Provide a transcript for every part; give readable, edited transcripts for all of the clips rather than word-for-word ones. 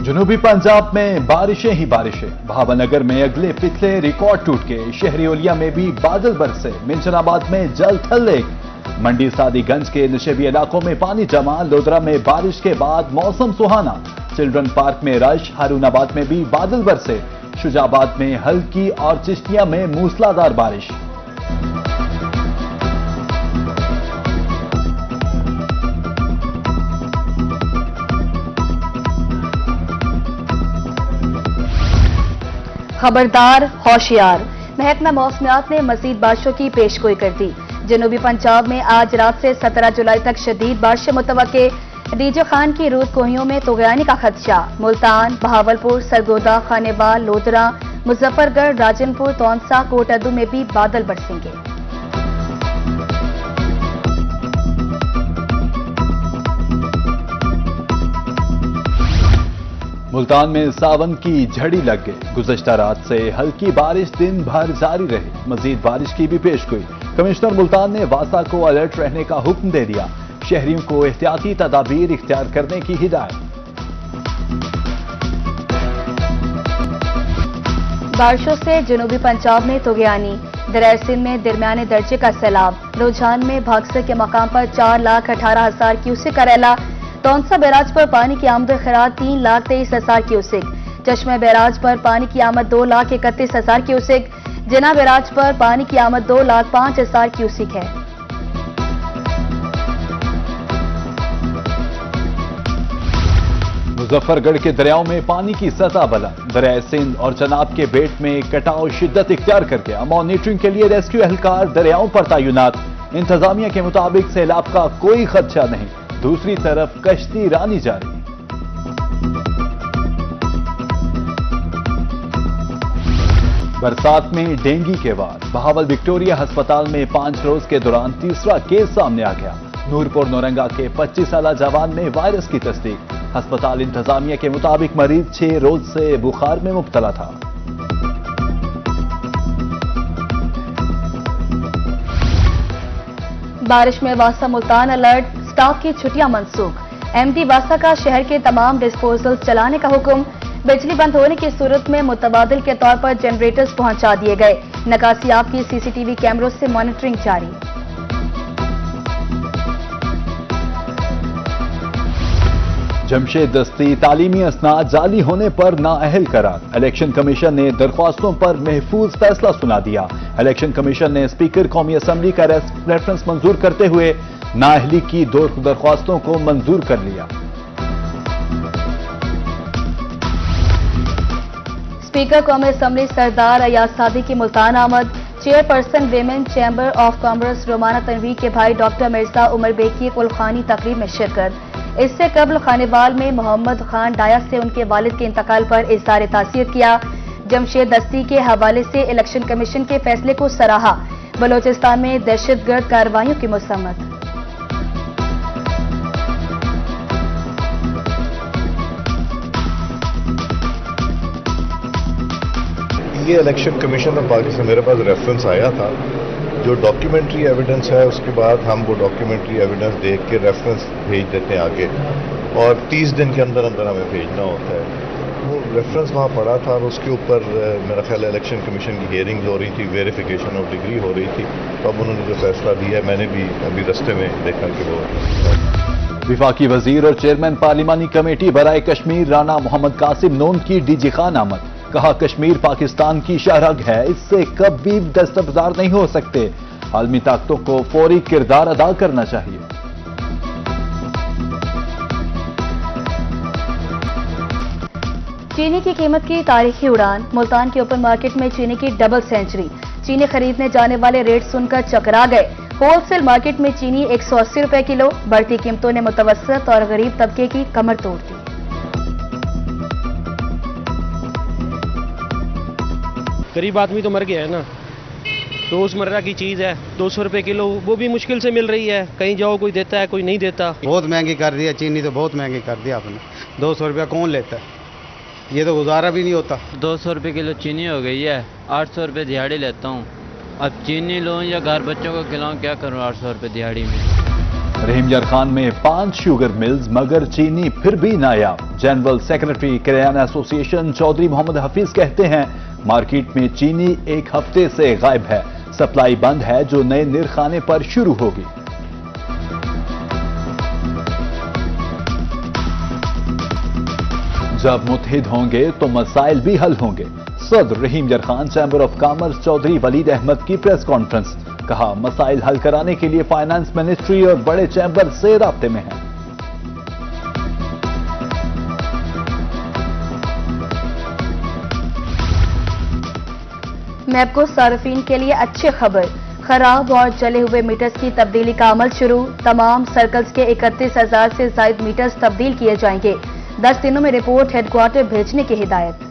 जनूबी पंजाब में बारिशें ही बारिशें। भावनगर में अगले पिछले रिकॉर्ड टूट के। शहरी ओलिया में भी बादल बरसे। मिंजराबाद में जल थल लेक। मंडी सादीगंज के निशेबी इलाकों में पानी जमा। लोधरा में बारिश के बाद मौसम सुहाना। चिल्ड्रन पार्क में रश। हारूनाबाद में भी बादल बरसे। शुजाबाद में हल्की और चिश्तिया में मूसलाधार बारिश। खबरदार होशियार। महकमा मौसमियात ने मजीद बारिशों की पेशगोई कर दी। जनूबी पंजाब में आज रात से 17 जुलाई तक शदीद बारिशें मुतवक्के। डीजे खान की रूद कोहियों में तुगयानी का खदशा। मुल्तान, बहावलपुर, सरगोदा, खानेवाल, लोधरा, मुजफ्फरगढ़, राजनपुर, तौंसा, कोटअदू में भी बादल बरसेंगे। मुल्तान में सावन की झड़ी लग गई। गुज़श्ता रात से हल्की बारिश दिन भर जारी रही। मजीद बारिश की भी पेशगोई। कमिश्नर मुल्तान ने वासा को अलर्ट रहने का हुक्म दे दिया। शहरियों को एहतियाती तदाबीर इख्तियार करने की हिदायत। बारिशों से जनूबी पंजाब में तुगयानी। दरिया सिंध में दरमियाने दर्जे का सैलाब। रुझान में भागसर के मकाम पर 4,18,000 क्यूसेक का रैला। तौंसा बैराज पर पानी की आमद खराज 3,23,000 क्यूसेक। चश्मा बैराज पर पानी की आमद 2,31,000 क्यूसेक। जिना बैराज पर पानी की आमद 2,05,000 क्यूसेक है। मुजफ्फरगढ़ के दरियाओं में पानी की सतह बुलंद। दरिया सिंध और चनाब के बेट में कटाव शिद्दत इख्तियार कर गया। मॉनिटरिंग के लिए रेस्क्यू एहलकार दरियाओं पर तैनात। इंतजामिया के मुताबिक सैलाब का कोई खदशा नहीं। दूसरी तरफ कश्ती रानी जारी। बरसात में डेंगू के वार। बहावल विक्टोरिया अस्पताल में 5 रोज के दौरान तीसरा केस सामने आ गया। नूरपुर नौरंगा के 25 साल जवान में वायरस की तस्दीक। अस्पताल इंतजामिया के मुताबिक मरीज 6 रोज से बुखार में मुब्तला था। बारिश में वासा मुल्तान अलर्ट। स्टाफ की छुट्टियां मनसूख। एमडी वासा का शहर के तमाम डिस्पोजल चलाने का हुक्म। बिजली बंद होने की सूरत में मुतबादिल के तौर पर जनरेटर्स पहुंचा दिए गए। नकासियाब की सीसीटीवी कैमरों से मॉनिटरिंग जारी। जमशेद दस्ती तालीमी असनाद जाली होने पर नाअहल करार। इलेक्शन कमीशन ने दरख्वास्तों पर महफूज फैसला सुना दिया। इलेक्शन कमीशन ने स्पीकर कौमी असम्बली का रेफरेंस मंजूर करते हुए नाअहली की 2 दरख्वास्तों को मंजूर कर लिया। स्पीकर कौमी असम्बली सरदार अयाज सादी की मुल्तान आमद। Chairperson women chamber of commerce Romana Tanveer के भाई डॉक्टर मिर्जा उमर बेग की कुलखानी तकरीब में शिरकत। इससे कबल खानेवाल में मोहम्मद खान डाया से उनके वालिद के इंतकाल पर इज़हार तासीर किया। जमशेद दस्ती के हवाले से इलेक्शन कमीशन के फैसले को सराहा। बलोचिस्तान में दहशतगर्द कार्रवाइयों की मसम्मत। ये इलेक्शन कमीशन ऑफ पाकिस्तान मेरे पास रेफरेंस आया था। जो डॉक्यूमेंट्री एविडेंस है उसके बाद हम वो डॉक्यूमेंट्री एविडेंस देख के रेफरेंस भेज देते हैं आगे, और 30 दिन के अंदर अंदर हमें भेजना होता है। वो रेफरेंस वहाँ पड़ा था और उसके ऊपर मेरा ख्याल इलेक्शन कमीशन की हियरिंग हो रही थी, वेरिफिकेशन ऑफ डिग्री हो रही थी। तो अब उन्होंने जो फैसला दिया है, मैंने भी अभी रास्ते में देखा कि वो विफाकी वजीर और चेयरमैन पार्लिमानी कमेटी बराए कश्मीर राना मोहम्मद कासिम नून की डीजी खान आमद। कहा कश्मीर पाकिस्तान की शहरग है, इससे कभी दस्तबरदार नहीं हो सकते। आलमी ताकतों को फौरी किरदार अदा करना चाहिए। चीनी की कीमत की तारीखी उड़ान। मुल्तान के ओपन मार्केट में चीनी की डबल सेंचुरी। चीनी खरीदने जाने वाले रेट सुनकर चकरा गए। होलसेल मार्केट में चीनी 180 रुपए किलो। बढ़ती कीमतों ने मुतवस्सित और गरीब तबके की कमर तोड़ दी। गरीब आदमी तो मर गया है ना। रोजमर्रा की चीज है 200 रुपए किलो, वो भी मुश्किल से मिल रही है। कहीं जाओ कोई देता है, कोई नहीं देता। बहुत महंगी कर दी है चीनी, तो बहुत महंगी कर दिया आपने। 200 रुपया कौन लेता है? ये तो गुजारा भी नहीं होता। 200 रुपये किलो चीनी हो गई है। 800 रुपये दिहाड़ी लेता हूँ। अब चीनी लूँ या घर बच्चों को खिलाऊँ, क्या करूँ 800 रुपये दिहाड़ी में। रहीम यार खान में 5 शुगर मिल्स मगर चीनी फिर भी नायाब। जनरल सेक्रेटरी किराना एसोसिएशन चौधरी मोहम्मद हफीज कहते हैं मार्केट में चीनी एक हफ्ते से गायब है, सप्लाई बंद है जो नए निर्खाने पर शुरू होगी। जब मुत्हिद होंगे तो मसाइल भी हल होंगे। सदर Rahim Yar Khan chamber of commerce Chaudhry Waleed Ahmed की प्रेस कॉन्फ्रेंस, कहा मसाइल हल कराने के लिए फाइनेंस मिनिस्ट्री और बड़े चैंबर से राब्ते में है। मैपको सार्फिन के लिए अच्छी खबर, खराब और जले हुए मीटर्स की तब्दीली का अमल शुरू। तमाम सर्कल्स के 31,000 से ज्यादा मीटर्स तब्दील किए जाएंगे। 10 दिनों में रिपोर्ट हेडक्वार्टर भेजने की हिदायत।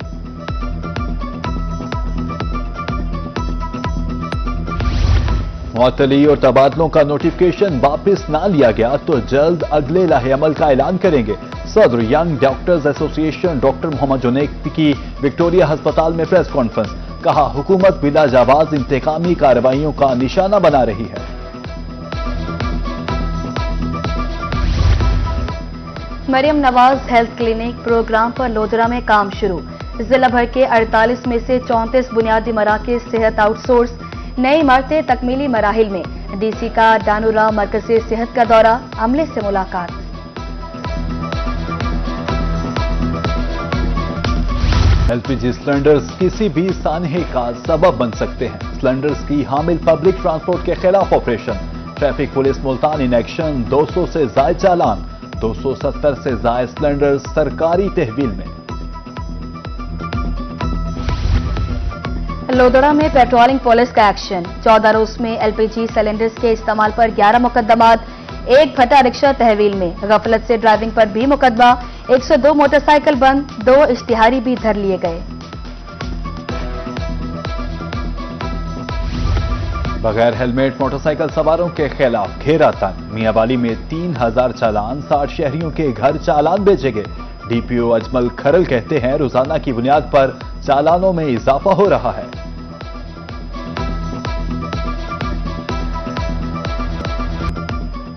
मुअत्तली और तबादलों का नोटिफिकेशन वापस ना लिया गया तो जल्द अगले लाहे अमल का ऐलान करेंगे। सदर young doctors association doctor Mohammad Junaid की विक्टोरिया अस्पताल में प्रेस कॉन्फ्रेंस, कहा हुकूमत बिला जवाब इंतकामी कार्रवाइयों का निशाना बना रही है। Maryam Nawaz health clinic program पर लोधरा में काम शुरू। जिला भर के 48 में से 34 बुनियादी मराकज़ सेहत आउटसोर्स, नई इमारतें तकमीली मराहिल में। डीसी का डानूरा मरकज़ सेहत का दौरा, अमले से मुलाकात। एलपीजी सिलेंडर्स किसी भी सानहे का सबब बन सकते हैं। सिलेंडर्स की हामिल पब्लिक ट्रांसपोर्ट के खिलाफ operation, traffic police Multan in action, 200 से जायद चालान, 270 से जायद सिलेंडर सरकारी तहवील में। लोधरा में पेट्रोलिंग पुलिस का एक्शन, 14 रोज में एलपीजी सिलेंडर्स के इस्तेमाल पर 11 मुकदमात, 1 भट्टा रिक्शा तहवील में। गफलत से ड्राइविंग पर भी मुकदमा, 102 मोटरसाइकिल बंद, 2 इश्तिहारी भी धर लिए गए। बगैर हेलमेट मोटरसाइकिल सवारों के खिलाफ घेरा तन, मियांवाली में 3000 चालान, 60 शहरियों के घर चालान भेजे गए। डीपीओ अजमल खरल कहते हैं रोजाना की बुनियाद पर चालानों में इजाफा हो रहा है।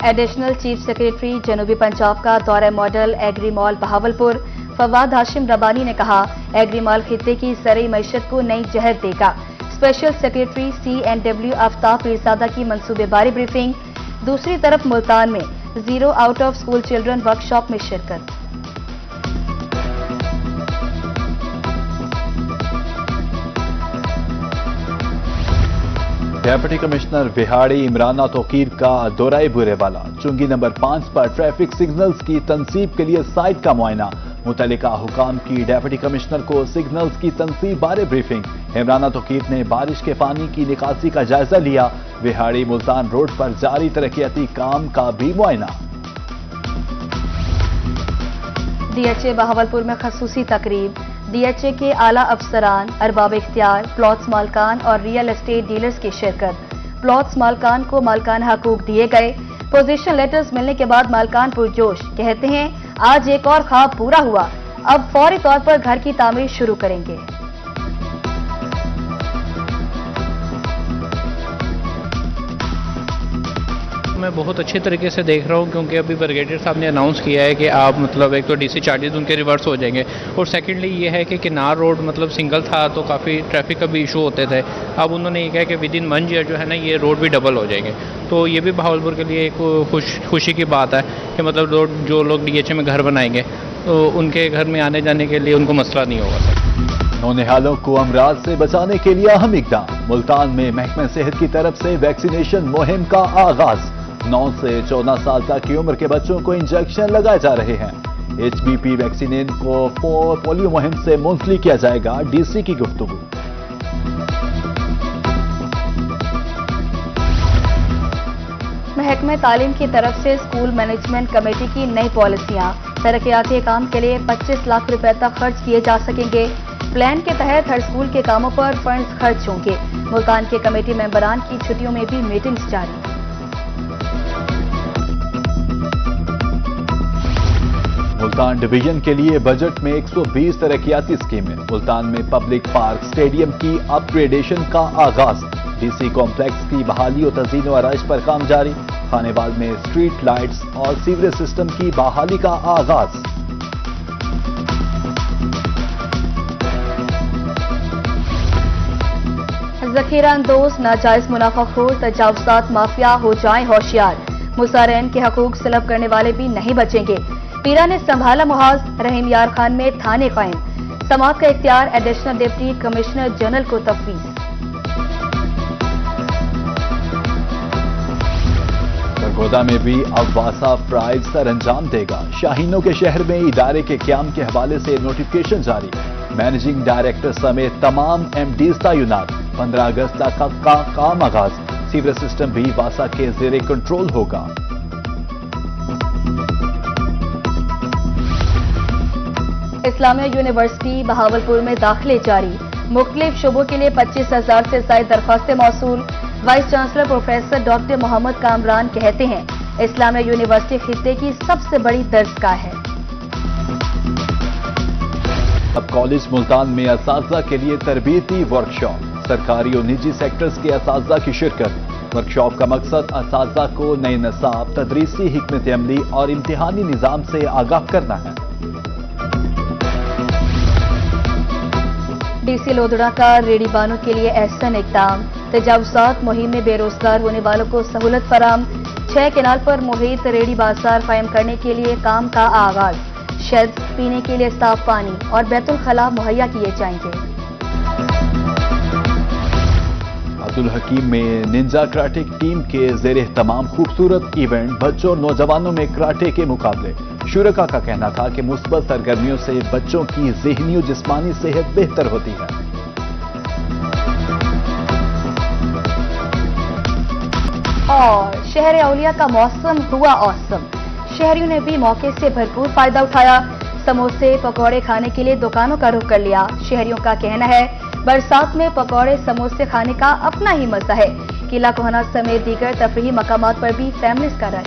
एडिशनल चीफ सेक्रेटरी जनूबी पंजाब का दौरा model agri mall Bahawalpur, Fawad Hashim Rabbani ने कहा एग्री मॉल खित्ते की ज़रूरी मईशत को नई जहत देगा। Special secretary CNW Aftab Pirzada की मंसूबेबारी ब्रीफिंग। दूसरी तरफ मुल्तान में 0 out of school children workshop में शिरकत। डेप्यूटी कमिश्नर विहाड़ी इमराना तोकीर का दौरा बुरेवाला, चुंगी नंबर 5 पर ट्रैफिक सिग्नल्स की तनसीब के लिए साइट का मुआयना। मुतल्लिका हुकाम की डेप्यूटी कमिश्नर को सिग्नल्स की तनसीब बारे ब्रीफिंग। इमराना तोकीर ने बारिश के पानी की निकासी का जायजा लिया। विहाड़ी मुल्तान रोड पर जारी तरक्याती काम का भी मुआयना। DHA बहावलपुर में खसूसी तकरीब, DHA के आला अफसरान, अरबाब इख्तियार, प्लॉट्स मालकान और रियल एस्टेट डीलर्स की शिरकत। प्लॉट्स मालकान को मालकान हकूक दिए गए। पोजीशन लेटर्स मिलने के बाद मालकान पुरजोश, कहते हैं आज एक और ख्वाब पूरा हुआ, अब फौरी तौर पर घर की तामीर शुरू करेंगे। मैं बहुत अच्छे तरीके से देख रहा हूँ क्योंकि अभी ब्रिगेडियर साहब ने अनाउंस किया है कि आप मतलब एक तो डीसी चार्जेस उनके रिवर्स हो जाएंगे और सेकेंडली ये है कि किनार रोड मतलब सिंगल था तो काफ़ी ट्रैफिक का भी इशू होते थे। अब उन्होंने ये कहा कि विद इन 1 ईयर जो है ना ये रोड भी डबल हो जाएंगे, तो ये भी बहावलपुर के लिए एक खुशी की बात है कि मतलब रोड जो लोग DHA में घर बनाएंगे तो उनके घर में आने जाने के लिए उनको मसला नहीं होगा। नौनिहालों को अमराज से बचाने के लिए अहम इक़दाम, मुल्तान में महकमा सेहत की तरफ से वैक्सीनेशन मुहिम का आगाज। 9 से 14 साल तक की उम्र के बच्चों को इंजेक्शन लगाए जा रहे हैं। HBP वैक्सीनेन को पोलियो मुहिम से मुंसलिक किया जाएगा, DC की गुफ्तगू। महकमे तालीम की तरफ से स्कूल मैनेजमेंट कमेटी की नई पॉलिसियां, तरक्याती काम के लिए 25 लाख रुपए तक खर्च किए जा सकेंगे। प्लान के तहत हर स्कूल के कामों पर फंड्स खर्च होंगे। मुल्तान के कमेटी मेंबरान की छुट्टियों में भी मीटिंग्स जारी। मुल्तान डिवीजन के लिए बजट में 120 तरक्याती स्कीमें। मुल्तान में पब्लिक पार्क स्टेडियम की अपग्रेडेशन का आगाज। DC कॉम्प्लेक्स की बहाली और तज़ीन व आराइश पर काम जारी। खानेवाल में स्ट्रीट लाइट्स और सीवरेज सिस्टम की बहाली का आगाज। जखीरा अंदोज, नाजायज मुनाफाखोर, तजावुजात माफिया हो जाएं होशियार। मुसारैन के हकूक सलब करने वाले भी नहीं बचेंगे। पीरा ने संभाला मुहाज, रहीम यार खान में थाने कायम। समाअत का इख्तियार एडिशनल डिप्टी कमिश्नर जनरल को तफवीज। सरगोदा में भी अब वासा प्राइड सर अंजाम देगा। शाहीनों के शहर में इदारे के क्याम के हवाले से नोटिफिकेशन जारी। मैनेजिंग डायरेक्टर समेत तमाम एमडीज तैनात। 15 अगस्त तक का काम आगाज। सीवरेज सिस्टम भी वासा के जेरे कंट्रोल होगा। इस्लामिया यूनिवर्सिटी बहावलपुर में दाखिले जारी। मुख्तलिफ शुबों के लिए 25,000 से ज्यादा दरख्वास्तें मौसूल। Vice chancellor professor doctor Mohammad Kamran कहते हैं इस्लामिया यूनिवर्सिटी खित्ते की सबसे बड़ी दर्जगाह है। अब कॉलेज मुल्तान में असातिज़ा के लिए तरबीती वर्कशॉप। सरकारी और निजी सेक्टर्स के असातिज़ा की शिरकत। वर्कशॉप का मकसद असातिज़ा को नए निसाब, तदरीसी हिकमत अमली और इम्तिहानी निज़ाम से आगाह करना है। डीसी लोधड़ा का रेडी बानों के लिए एहसन इकदाम। तजावुजात मुहिम में बेरोजगार होने वालों को सहूलत फराम। 6 केनाल पर मुहित रेडी बाजार कायम करने के लिए काम का आगाज। शेड, पीने के लिए साफ पानी और बैतुल खला मुहैया किए जाएंगे। अब्दुल हकीम में निंजा कराटे टीम के जेर तमाम खूबसूरत इवेंट। बच्चों और नौजवानों में कराटे के मुकाबले। शुरका का कहना था कि मुस्बत सरगर्मियों से बच्चों की ज़हनी और जिस्मानी सेहत बेहतर होती है। और शहर औलिया का मौसम हुआ औसम। शहरियों ने भी मौके से भरपूर फायदा उठाया। समोसे पकौड़े खाने के लिए दुकानों का रुख कर लिया। शहरियों का कहना है बरसात में पकौड़े समोसे खाने का अपना ही मजा है। किला कोहना समेत दीगर तफरीही मकामात पर भी फैमिलीज का रश।